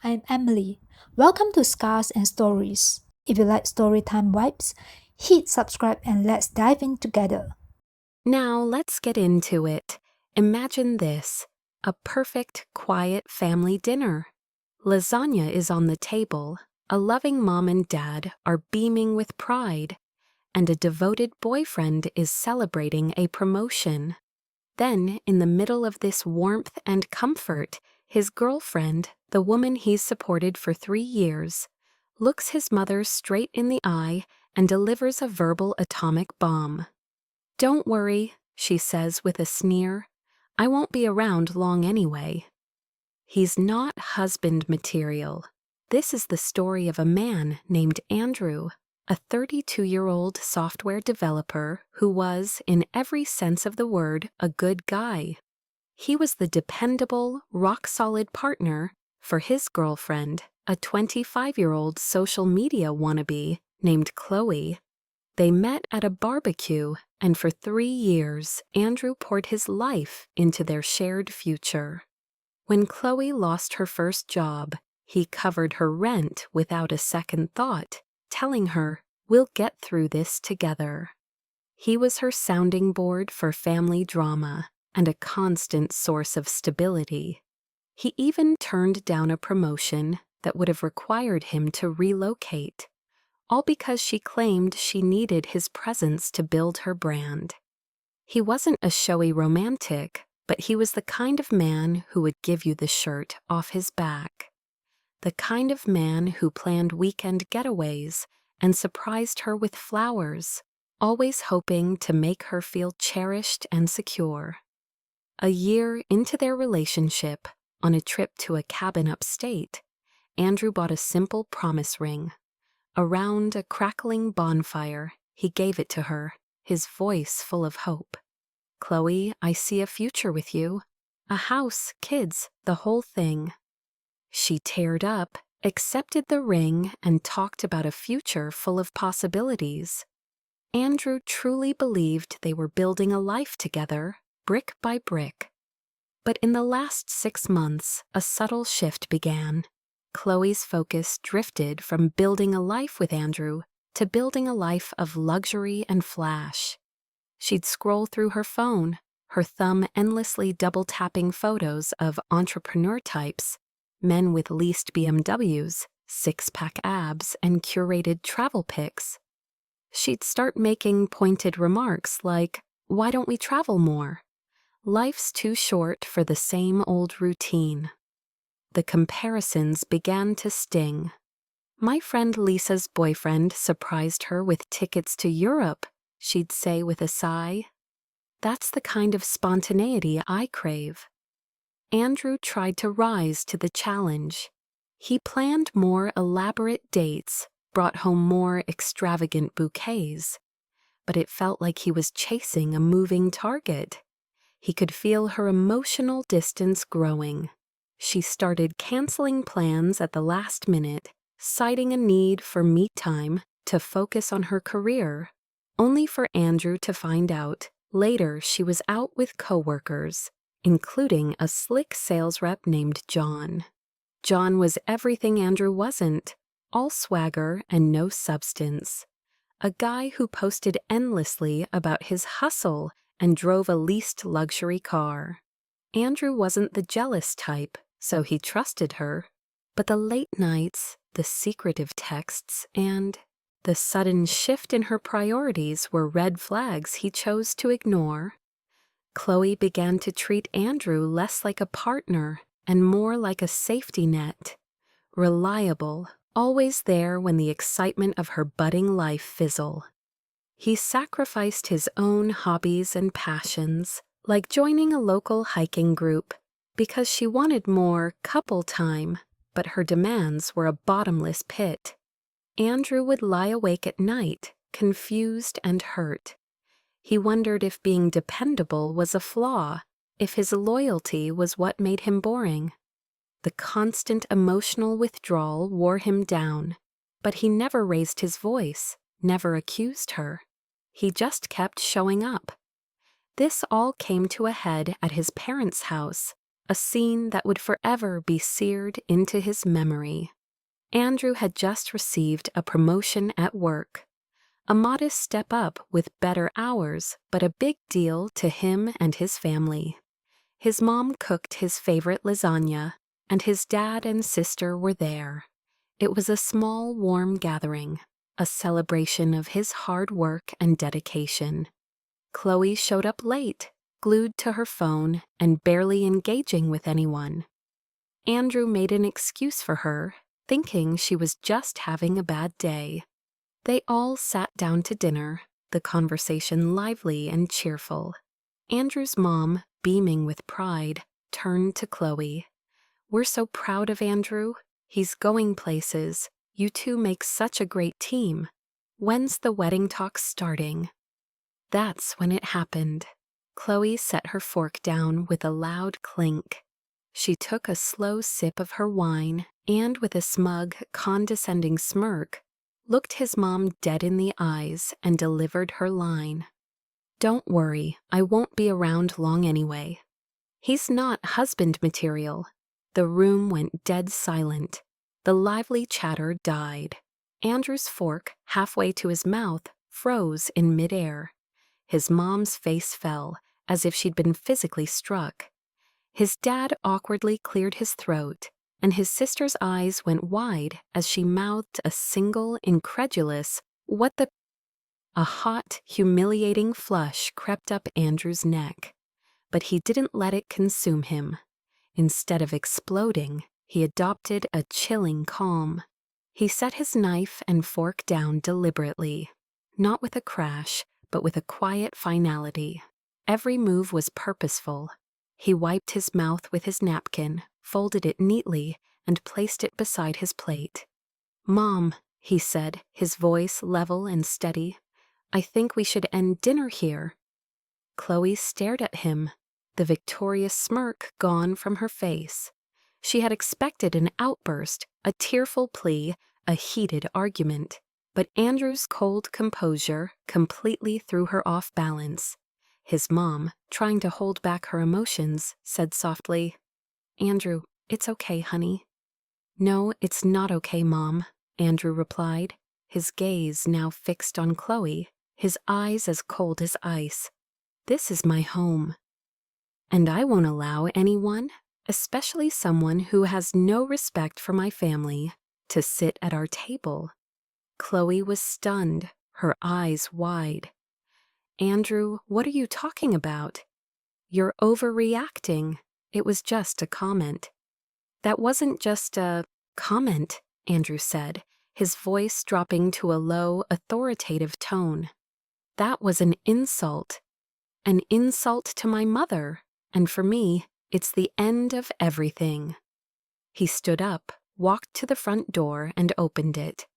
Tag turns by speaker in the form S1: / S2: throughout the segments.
S1: I'm Emily. Welcome to Scars and Stories. If you like storytime vibes, hit subscribe and let's dive in together.
S2: Now let's get into it. Imagine this, a perfect, quiet family dinner. Lasagna is on the table, a loving mom and dad are beaming with pride, and a devoted boyfriend is celebrating a promotion. Then, in the middle of this warmth and comfort, his girlfriend, the woman he's supported for 3 years, looks his mother straight in the eye and delivers a verbal atomic bomb. "Don't worry," she says with a sneer. "I won't be around long anyway." He's not husband material. This is the story of a man named Andrew, a 32-year-old software developer who was, in every sense of the word, a good guy. He was the dependable, rock-solid partner for his girlfriend, a 25-year-old social media wannabe named Chloe. They met at a barbecue, and for 3 years, Andrew poured his life into their shared future. When Chloe lost her first job, he covered her rent without a second thought, telling her, "We'll get through this together." He was her sounding board for family drama and a constant source of stability. He even turned down a promotion that would have required him to relocate, all because she claimed she needed his presence to build her brand. He wasn't a showy romantic, but he was the kind of man who would give you the shirt off his back. The kind of man who planned weekend getaways and surprised her with flowers, always hoping to make her feel cherished and secure. A year into their relationship, on a trip to a cabin upstate, Andrew bought a simple promise ring. Around a crackling bonfire, he gave it to her, his voice full of hope. "Chloe, I see a future with you. A house, kids, the whole thing." She teared up, accepted the ring, and talked about a future full of possibilities. Andrew truly believed they were building a life together, brick by brick. But in the last 6 months, a subtle shift began. Chloe's focus drifted from building a life with Andrew to building a life of luxury and flash. She'd scroll through her phone, her thumb endlessly double-tapping photos of entrepreneur types, men with leased BMWs, six-pack abs, and curated travel pics. She'd start making pointed remarks like, "Why don't we travel more? Life's too short for the same old routine." The comparisons began to sting. "My friend Lisa's boyfriend surprised her with tickets to Europe," she'd say with a sigh. "That's the kind of spontaneity I crave." Andrew tried to rise to the challenge. He planned more elaborate dates, brought home more extravagant bouquets, but it felt like he was chasing a moving target. He could feel her emotional distance growing. She started canceling plans at the last minute, citing a need for me time to focus on her career, only for Andrew to find out later she was out with coworkers, including a slick sales rep named John. John was everything Andrew wasn't, all swagger and no substance. A guy who posted endlessly about his hustle and drove a leased luxury car. Andrew wasn't the jealous type, so he trusted her, but the late nights, the secretive texts, and the sudden shift in her priorities were red flags he chose to ignore. Chloe began to treat Andrew less like a partner and more like a safety net. Reliable, always there when the excitement of her budding life fizzled. He sacrificed his own hobbies and passions, like joining a local hiking group, because she wanted more couple time, but her demands were a bottomless pit. Andrew would lie awake at night, confused and hurt. He wondered if being dependable was a flaw, if his loyalty was what made him boring. The constant emotional withdrawal wore him down, but he never raised his voice, never accused her. He just kept showing up. This all came to a head at his parents' house, a scene that would forever be seared into his memory. Andrew had just received a promotion at work. A modest step up with better hours, but a big deal to him and his family. His mom cooked his favorite lasagna, and his dad and sister were there. It was a small, warm gathering, a celebration of his hard work and dedication. Chloe showed up late, glued to her phone and barely engaging with anyone. Andrew made an excuse for her, thinking she was just having a bad day. They all sat down to dinner, the conversation lively and cheerful. Andrew's mom, beaming with pride, turned to Chloe. "We're so proud of Andrew. He's going places. You two make such a great team. When's the wedding talk starting?" That's when it happened. Chloe set her fork down with a loud clink. She took a slow sip of her wine and, with a smug, condescending smirk, looked his mom dead in the eyes and delivered her line. "Don't worry, I won't be around long anyway." He's not husband material. The room went dead silent. The lively chatter died. Andrew's fork, halfway to his mouth, froze in midair. His mom's face fell, as if she'd been physically struck. His dad awkwardly cleared his throat, and his sister's eyes went wide as she mouthed a single, incredulous, "What the—" A hot, humiliating flush crept up Andrew's neck, but he didn't let it consume him. Instead of exploding, he adopted a chilling calm. He set his knife and fork down deliberately, not with a crash, but with a quiet finality. Every move was purposeful. He wiped his mouth with his napkin, folded it neatly, and placed it beside his plate. "Mom," he said, his voice level and steady, "I think we should end dinner here." Chloe stared at him, the victorious smirk gone from her face. She had expected an outburst, a tearful plea, a heated argument. But Andrew's cold composure completely threw her off balance. His mom, trying to hold back her emotions, said softly, "Andrew, it's okay, honey." "No, it's not okay, Mom," Andrew replied, his gaze now fixed on Chloe, his eyes as cold as ice. "This is my home. And I won't allow anyone, especially someone who has no respect for my family, to sit at our table." Chloe was stunned, her eyes wide. "Andrew, what are you talking about?" "You're overreacting. It was just a comment." "That wasn't just a comment," Andrew said, his voice dropping to a low, authoritative tone. "That was an insult. An insult to my mother, and for me, it's the end of everything." He stood up, walked to the front door, and opened it.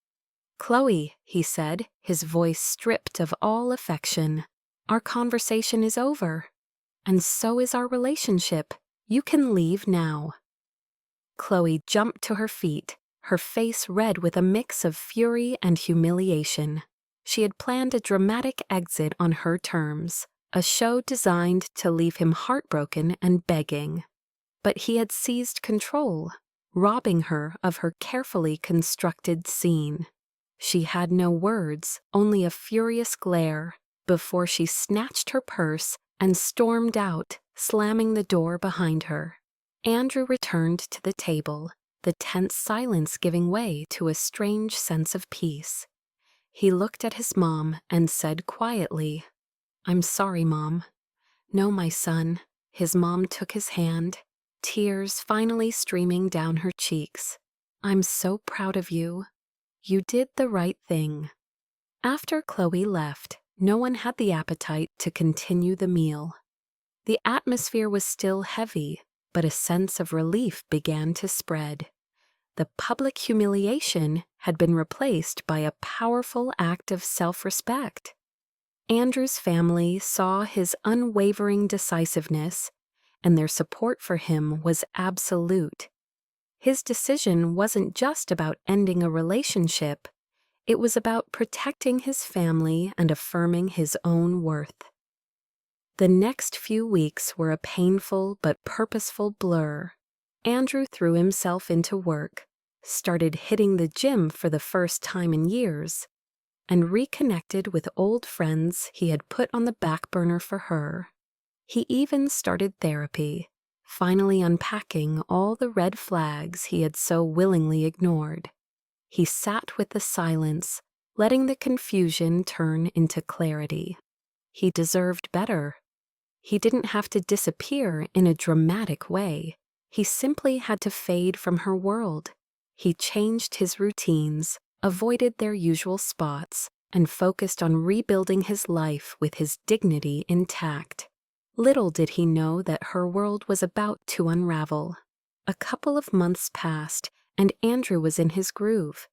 S2: "Chloe," he said, his voice stripped of all affection, "our conversation is over. And so is our relationship. You can leave now." Chloe jumped to her feet, her face red with a mix of fury and humiliation. She had planned a dramatic exit on her terms, a show designed to leave him heartbroken and begging. But he had seized control, robbing her of her carefully constructed scene. She had no words, only a furious glare, before she snatched her purse and stormed out, slamming the door behind her. Andrew returned to the table, the tense silence giving way to a strange sense of peace. He looked at his mom and said quietly, "I'm sorry, Mom." "No, my son." His mom took his hand, tears finally streaming down her cheeks. "I'm so proud of you. You did the right thing." After Chloe left, no one had the appetite to continue the meal. The atmosphere was still heavy, but a sense of relief began to spread. The public humiliation had been replaced by a powerful act of self-respect. Andrew's family saw his unwavering decisiveness, and their support for him was absolute. His decision wasn't just about ending a relationship, it was about protecting his family and affirming his own worth. The next few weeks were a painful but purposeful blur. Andrew threw himself into work, started hitting the gym for the first time in years, and reconnected with old friends he had put on the back burner for her. He even started therapy, finally unpacking all the red flags he had so willingly ignored. He sat with the silence, letting the confusion turn into clarity. He deserved better. He didn't have to disappear in a dramatic way. He simply had to fade from her world. He changed his routines, avoided their usual spots, and focused on rebuilding his life with his dignity intact. Little did he know that her world was about to unravel. A couple of months passed, and Andrew was in his groove.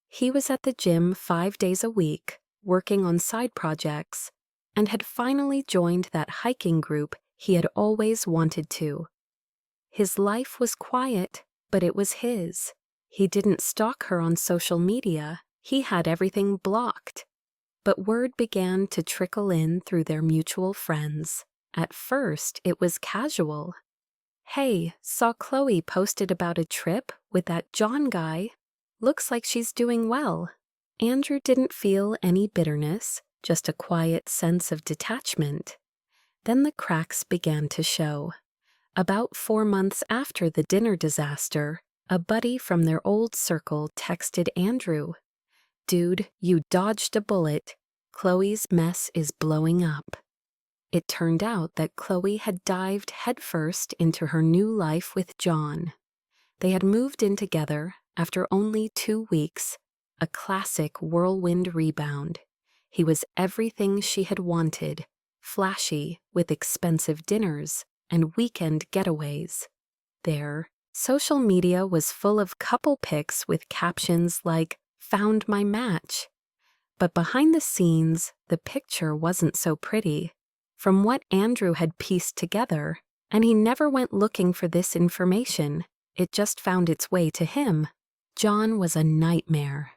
S2: He was at the gym 5 days a week, working on side projects, and had finally joined that hiking group he had always wanted to. His life was quiet, but it was his. He didn't stalk her on social media. He had everything blocked. But word began to trickle in through their mutual friends. At first, it was casual. "Hey, saw Chloe posted about a trip with that John guy. Looks like she's doing well." Andrew didn't feel any bitterness, just a quiet sense of detachment. Then the cracks began to show. About 4 months after the dinner disaster, a buddy from their old circle texted Andrew, "Dude, you dodged a bullet. Chloe's mess is blowing up." It turned out that Chloe had dived headfirst into her new life with John. They had moved in together after only 2 weeks, a classic whirlwind rebound. He was everything she had wanted, flashy with expensive dinners and weekend getaways. Their social media was full of couple pics with captions like, "Found my match." But behind the scenes, the picture wasn't so pretty. From what Andrew had pieced together, and he never went looking for this information, it just found its way to him, John was a nightmare.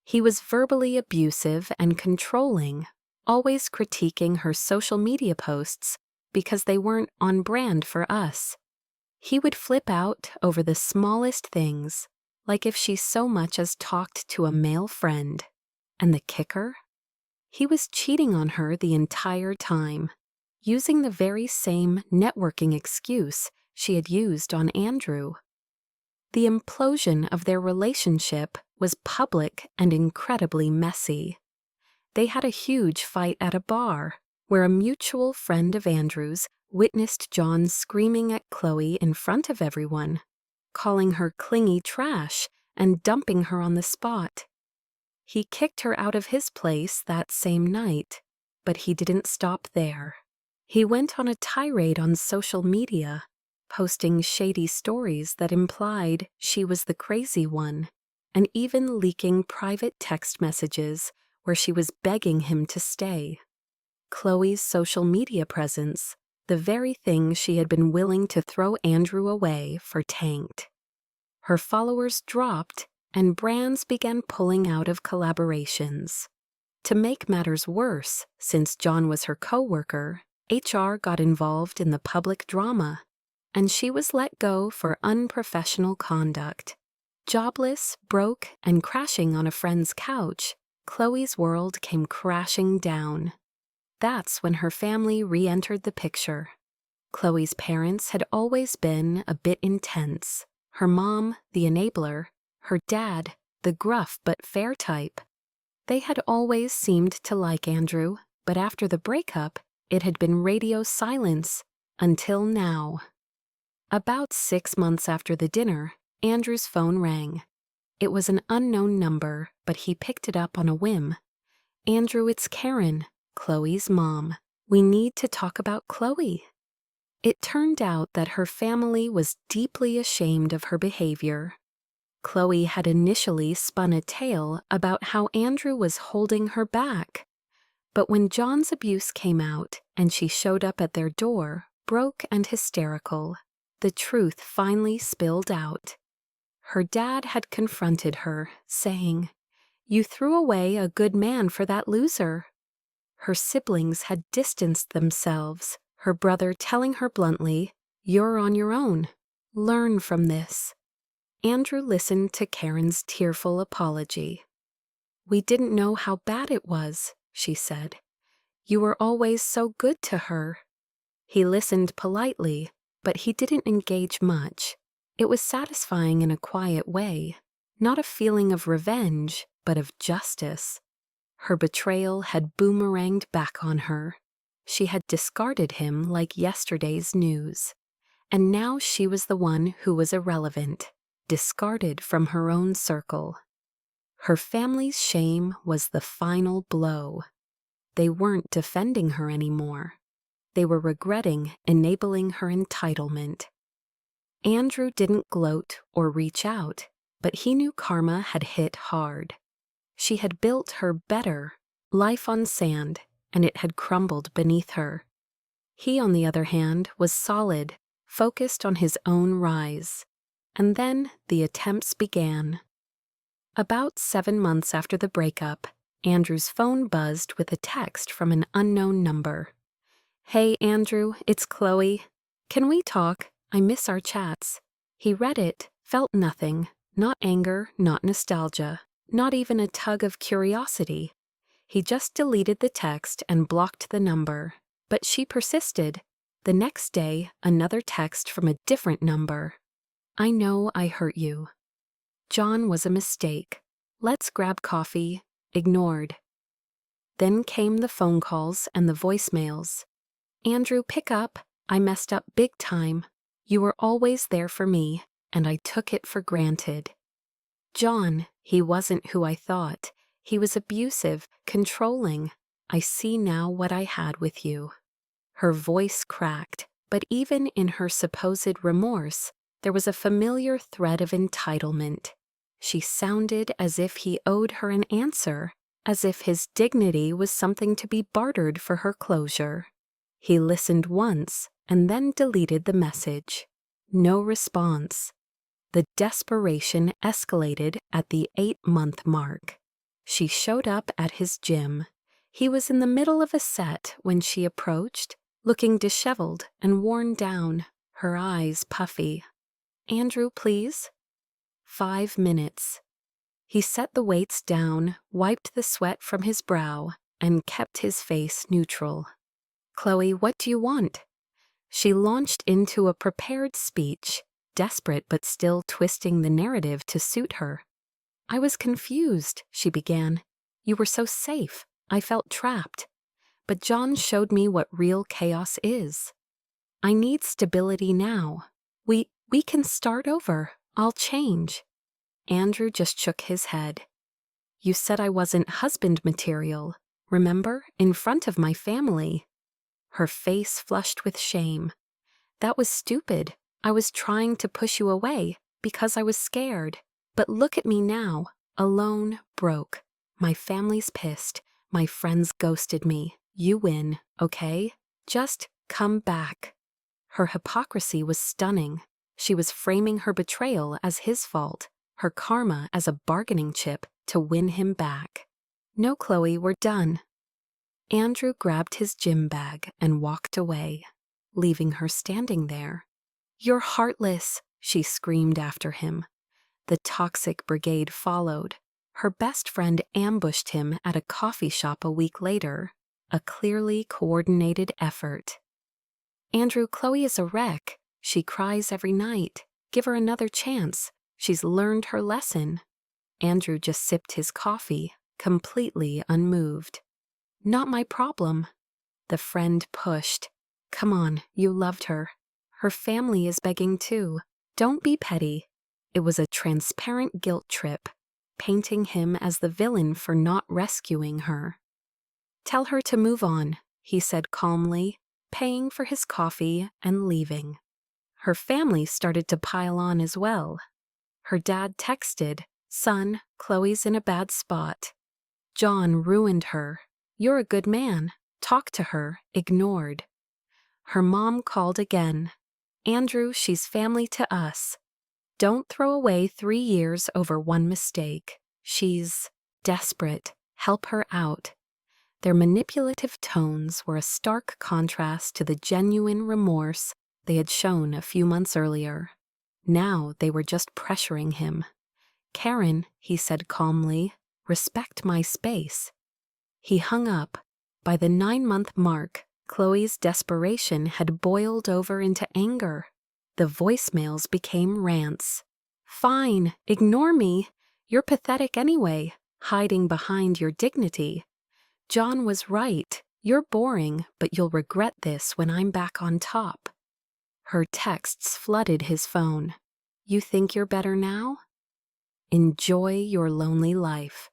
S2: He was verbally abusive and controlling, always critiquing her social media posts because they weren't on brand for us. He would flip out over the smallest things, like if she so much as talked to a male friend. And the kicker? He was cheating on her the entire time, using the very same networking excuse she had used on Andrew. The implosion of their relationship was public and incredibly messy. They had a huge fight at a bar, where a mutual friend of Andrew's witnessed John screaming at Chloe in front of everyone, calling her clingy trash and dumping her on the spot. He kicked her out of his place that same night, but he didn't stop there. He went on a tirade on social media, posting shady stories that implied she was the crazy one, and even leaking private text messages where she was begging him to stay. Chloe's social media presence, the very thing she had been willing to throw Andrew away for, tanked. Her followers dropped, and brands began pulling out of collaborations. To make matters worse, since John was her co-worker, HR got involved in the public drama, and she was let go for unprofessional conduct. Jobless, broke, and crashing on a friend's couch, Chloe's world came crashing down. That's when her family re-entered the picture. Chloe's parents had always been a bit intense. Her mom, the enabler, her dad, the gruff but fair type. They had always seemed to like Andrew, but after the breakup, it had been radio silence, until now. About 6 months after the dinner, Andrew's phone rang. It was an unknown number, but he picked it up on a whim. "Andrew, it's Karen, Chloe's mom. We need to talk about Chloe." It turned out that her family was deeply ashamed of her behavior. Chloe had initially spun a tale about how Andrew was holding her back. But when John's abuse came out and she showed up at their door, broke and hysterical, the truth finally spilled out. Her dad had confronted her, saying, "You threw away a good man for that loser." Her siblings had distanced themselves, her brother telling her bluntly, "You're on your own. Learn from this." Andrew listened to Karen's tearful apology. "We didn't know how bad it was," she said. "You were always so good to her." He listened politely, but he didn't engage much. It was satisfying in a quiet way, not a feeling of revenge, but of justice. Her betrayal had boomeranged back on her. She had discarded him like yesterday's news. And now she was the one who was irrelevant, discarded from her own circle. Her family's shame was the final blow. They weren't defending her anymore. They were regretting enabling her entitlement. Andrew didn't gloat or reach out, but he knew karma had hit hard. She had built her better life on sand, and it had crumbled beneath her. He, on the other hand, was solid, focused on his own rise. And then the attempts began. About 7 months after the breakup, Andrew's phone buzzed with a text from an unknown number. "Hey, Andrew, it's Chloe. Can we talk? I miss our chats." He read it, felt nothing, not anger, not nostalgia, not even a tug of curiosity. He just deleted the text and blocked the number. But she persisted. The next day, another text from a different number. "I know I hurt you. John was a mistake. Let's grab coffee." Ignored. Then came the phone calls and the voicemails. "Andrew, pick up. I messed up big time. You were always there for me, and I took it for granted." John, he wasn't who I thought. He was abusive, controlling. "I see now what I had with you." Her voice cracked, but even in her supposed remorse, there was a familiar thread of entitlement. She sounded as if he owed her an answer, as if his dignity was something to be bartered for her closure. He listened once and then deleted the message. No response. The desperation escalated at the 8-month mark. She showed up at his gym. He was in the middle of a set when she approached, looking disheveled and worn down, her eyes puffy. "Andrew, please?" 5 minutes. He set the weights down, wiped the sweat from his brow, and kept his face neutral. "Chloe, what do you want?" She launched into a prepared speech, desperate but still twisting the narrative to suit her. "I was confused," she began. "You were so safe. I felt trapped. But John showed me what real chaos is. I need stability now. We can start over. I'll change." Andrew just shook his head. "You said I wasn't husband material, remember? In front of my family." Her face flushed with shame. "That was stupid. I was trying to push you away because I was scared. But look at me now, alone, broke. My family's pissed. My friends ghosted me. You win, okay? Just come back." Her hypocrisy was stunning. She was framing her betrayal as his fault, her karma as a bargaining chip to win him back. "No, Chloe, we're done." Andrew grabbed his gym bag and walked away, leaving her standing there. "You're heartless," she screamed after him. The toxic brigade followed. Her best friend ambushed him at a coffee shop a week later, a clearly coordinated effort. "Andrew, Chloe is a wreck. She cries every night. Give her another chance. She's learned her lesson." Andrew just sipped his coffee, completely unmoved. "Not my problem." The friend pushed. "Come on, you loved her. Her family is begging too. Don't be petty." It was a transparent guilt trip, painting him as the villain for not rescuing her. "Tell her to move on," he said calmly, paying for his coffee and leaving. Her family started to pile on as well. Her dad texted, "Son, Chloe's in a bad spot. John ruined her. You're a good man. Talk to her." Ignored. Her mom called again. "Andrew, she's family to us. Don't throw away 3 years over one mistake. She's desperate. Help her out." Their manipulative tones were a stark contrast to the genuine remorse they had shown a few months earlier. Now they were just pressuring him. "Karen," he said calmly, "respect my space." He hung up. By the 9-month mark, Chloe's desperation had boiled over into anger. The voicemails became rants. "Fine, ignore me. You're pathetic anyway, hiding behind your dignity. John was right. You're boring, but you'll regret this when I'm back on top." Her texts flooded his phone. "You think you're better now? Enjoy your lonely life."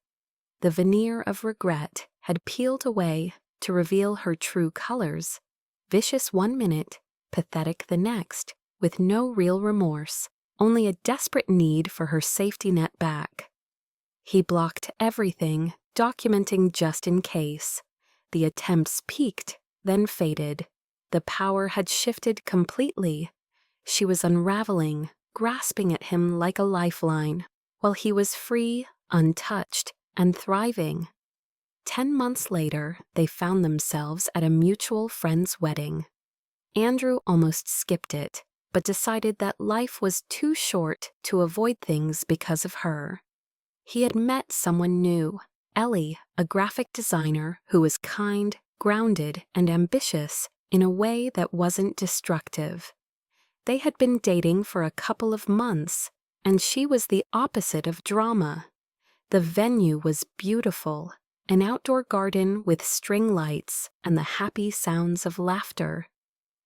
S2: The veneer of regret had peeled away to reveal her true colors. Vicious one minute, pathetic the next, with no real remorse, only a desperate need for her safety net back. He blocked everything, documenting just in case. The attempts peaked, then faded. The power had shifted completely. She was unraveling, grasping at him like a lifeline, while he was free, untouched, and thriving. 10 months later, they found themselves at a mutual friend's wedding. Andrew almost skipped it, but decided that life was too short to avoid things because of her. He had met someone new, Ellie, a graphic designer who was kind, grounded, and ambitious in a way that wasn't destructive. They had been dating for a couple of months, and she was the opposite of drama. The venue was beautiful, an outdoor garden with string lights and the happy sounds of laughter.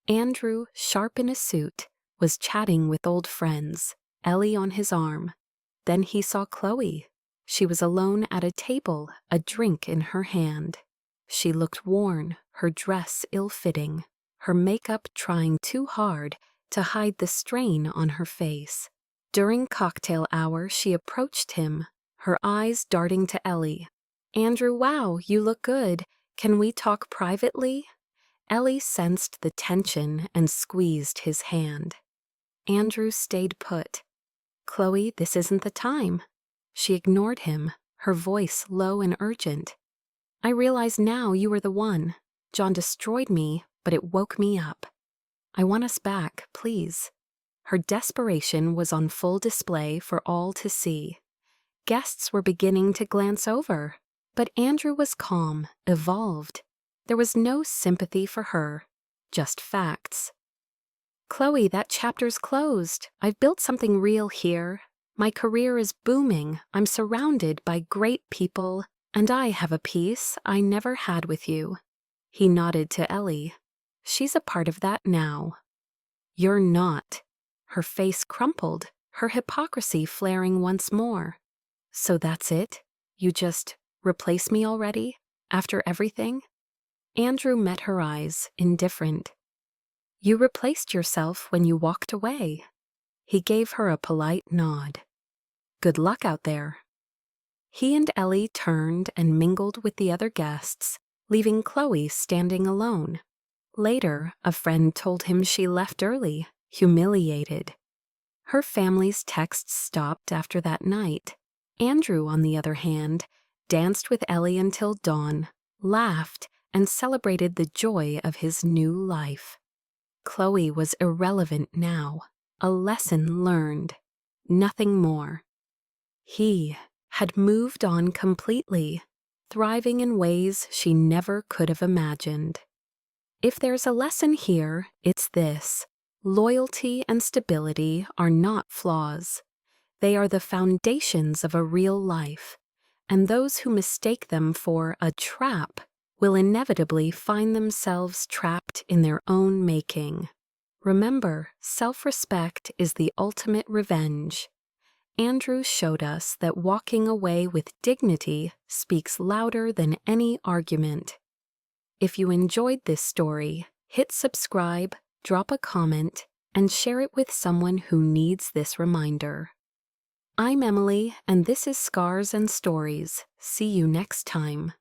S2: Andrew, sharp in a suit, was chatting with old friends, Ellie on his arm. Then he saw Chloe. She was alone at a table, a drink in her hand. She looked worn, her dress ill-fitting, her makeup trying too hard to hide the strain on her face. During cocktail hour, she approached him, her eyes darting to Ellie. "Andrew, wow, you look good. Can we talk privately?" Ellie sensed the tension and squeezed his hand. Andrew stayed put. "Chloe, this isn't the time." She ignored him, her voice low and urgent. "I realize now you were the one. John destroyed me, but it woke me up. I want us back, please." Her desperation was on full display for all to see. Guests were beginning to glance over, but Andrew was calm, evolved. There was no sympathy for her, just facts. "Chloe, that chapter's closed. I've built something real here. My career is booming. I'm surrounded by great people, and I have a peace I never had with you." He nodded to Ellie. "She's a part of that now." "You're not." Her face crumpled, her hypocrisy flaring once more. "So that's it? You just replace me already? After everything?" Andrew met her eyes, indifferent. "You replaced yourself when you walked away." He gave her a polite nod. "Good luck out there." He and Ellie turned and mingled with the other guests, leaving Chloe standing alone. Later, a friend told him she left early, humiliated. Her family's texts stopped after that night. Andrew, on the other hand, danced with Ellie until dawn, laughed, and celebrated the joy of his new life. Chloe was irrelevant now, a lesson learned, nothing more. He had moved on completely, thriving in ways she never could have imagined. If there's a lesson here, it's this: loyalty and stability are not flaws. They are the foundations of a real life, and those who mistake them for a trap will inevitably find themselves trapped in their own making. Remember, self-respect is the ultimate revenge. Andrew showed us that walking away with dignity speaks louder than any argument. If you enjoyed this story, hit subscribe, drop a comment, and share it with someone who needs this reminder. I'm Emily, and this is Scars and Stories. See you next time.